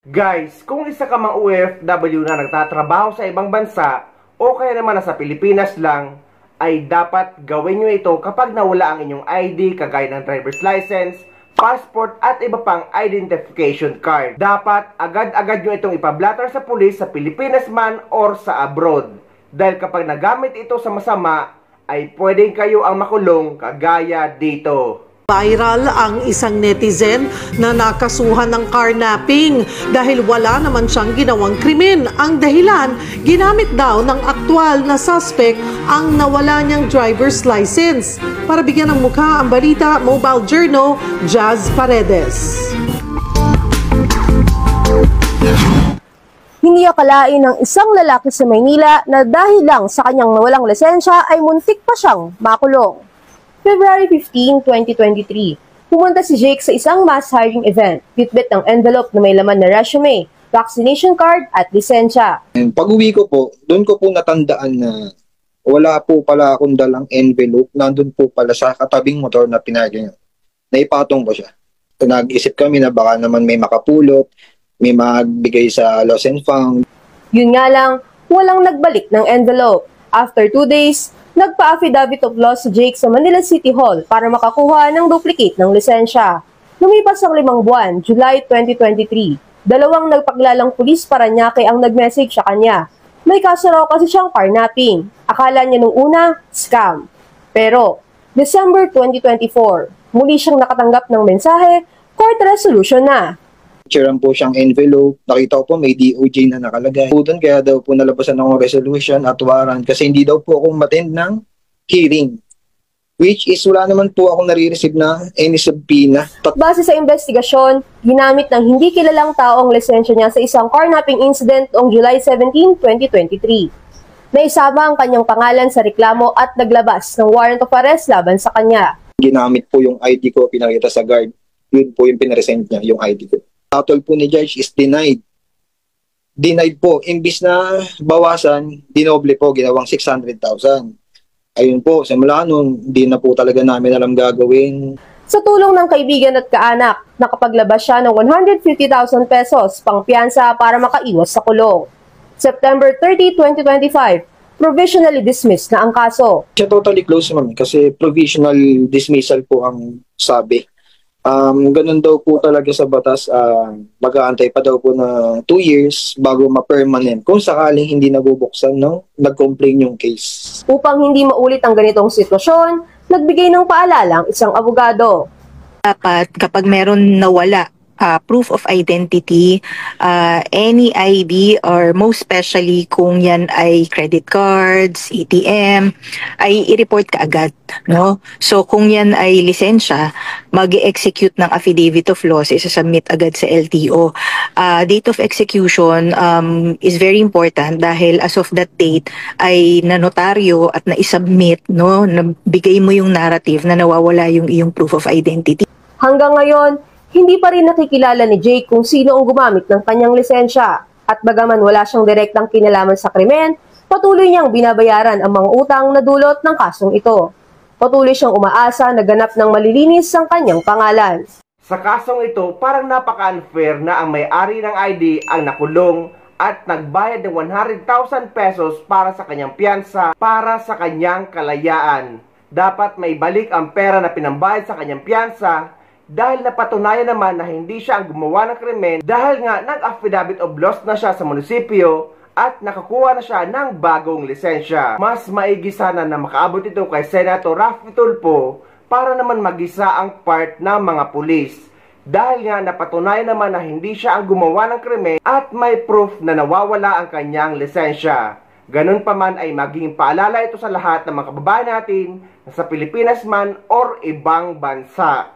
Guys, kung isa ka mang OFW na nagtatrabaho sa ibang bansa o kaya naman nasa Pilipinas lang, ay dapat gawin nyo ito kapag nawala ang inyong ID kagaya ng driver's license, passport at iba pang identification card. Dapat agad-agad nyo itong ipablatter sa pulis sa Pilipinas man or sa abroad. Dahil kapag nagamit ito sa masama, ay pwedeng kayo ang makulong kagaya dito. Viral ang isang netizen na nakasuhan ng carnapping dahil wala naman siyang ginawang krimen. Ang dahilan, ginamit daw ng aktual na suspect ang nawala niyang driver's license. Para bigyan ng mukha ang balita, Mobile Journal, Jazz Paredes. Hindi akalain ng isang lalaki sa Maynila na dahil lang sa kanyang nawalang lisensya ay muntik pa siyang makulong. February 15, 2023, pumunta si Jake sa isang mass hiring event, bitbit ng envelope na may laman na resume, vaccination card at lisensya. Pag-uwi ko po, doon ko po natandaan na wala po pala akong dalang envelope, nandun po pala sa katabing motor na pinagyan niya. Naipatong ko siya. Nag-isip kami na baka naman may makapulot, may magbigay sa lost and found. Yun nga lang, walang nagbalik ng envelope. After 2 days, nagpa-affidavit of loss si Jake sa Manila City Hall para makakuha ng duplicate ng lisensya. Lumipas ang 5 buwan, July 2023, dalawang nagpaglalang pulis Parañaque ang nag-message sa kanya. May kaso raw kasi siyang carnapping. Akala niya nung una, scam. Pero, December 2024, muli siyang nakatanggap ng mensahe, court resolution na. Chiran po siyang envelope. Nakita ko po may DOJ na nakalagay. Po doon, kaya daw po nalabasan ng resolution at warrant kasi hindi daw po akong attend ng hearing. Which is wala naman po akong nare-receive na any subpoena. Base sa investigasyon, ginamit ng hindi kilalang tao ang lisensya niya sa isang carnapping incident noong July 17, 2023. Naisama ang kanyang pangalan sa reklamo at naglabas ng warrant of arrest laban sa kanya. Ginamit po yung ID ko, pinakita sa guard. Yun po yung pinresent niya, yung ID ko. Tatol po ni Judge is denied. Denied po. Imbis na bawasan, dinoble po, ginawang 600,000. Ayun po, simula nun, hindi na po talaga namin alam gagawin. Sa tulong ng kaibigan at kaanak, nakapaglabas siya ng 150,000 pesos pang piyansa para makaiwas sa kulong. September 30, 2025, provisionally dismissed na ang kaso. Siya totally close naman kasi provisional dismissal po ang sabi. Ganun daw po talaga sa batas, mag-aantay pa daw po na 2 years bago ma-permanent kung sakaling hindi nabubuksan nag-complain yung case. Upang hindi maulit ang ganitong sitwasyon, nagbigay ng paalala ang isang abogado. Dapat kapag meron nawala, proof of identity, any ID or most especially kung yan ay credit cards, ATM, ay i-report ka agad, no? So kung yan ay lisensya, mag-execute ng affidavit of loss, isa-submit agad sa LTO. Date of execution is very important dahil as of that date ay nanotaryo at na-submit, no? Nabigay mo yung narrative na nawawala yung iyong proof of identity. Hanggang ngayon, hindi pa rin nakikilala ni Jake kung sino ang gumamit ng kanyang lisensya. At bagaman wala siyang direktang kinalaman sa krimen, patuloy niyang binabayaran ang mga utang na dulot ng kasong ito. Patuloy siyang umaasa na ganap ng malilinis ang kanyang pangalan. Sa kasong ito, parang napaka-unfair na ang may-ari ng ID ang nakulong at nagbayad ng 100,000 pesos para sa kanyang piyansa para sa kanyang kalayaan. Dapat may balik ang pera na pinambayad sa kanyang piyansa dahil napatunayan naman na hindi siya ang gumawa ng krimen dahil nga nag-affidavit of loss na siya sa munisipyo at nakakuha na siya ng bagong lisensya. Mas maigi sana na makaabot ito kay Senator Raffy Tulfo para naman magisa ang part ng mga pulis. Dahil nga napatunayan naman na hindi siya ang gumawa ng krimen at may proof na nawawala ang kanyang lisensya. Ganun pa man ay maging paalala ito sa lahat ng mga kababayan natin na sa Pilipinas man or ibang bansa.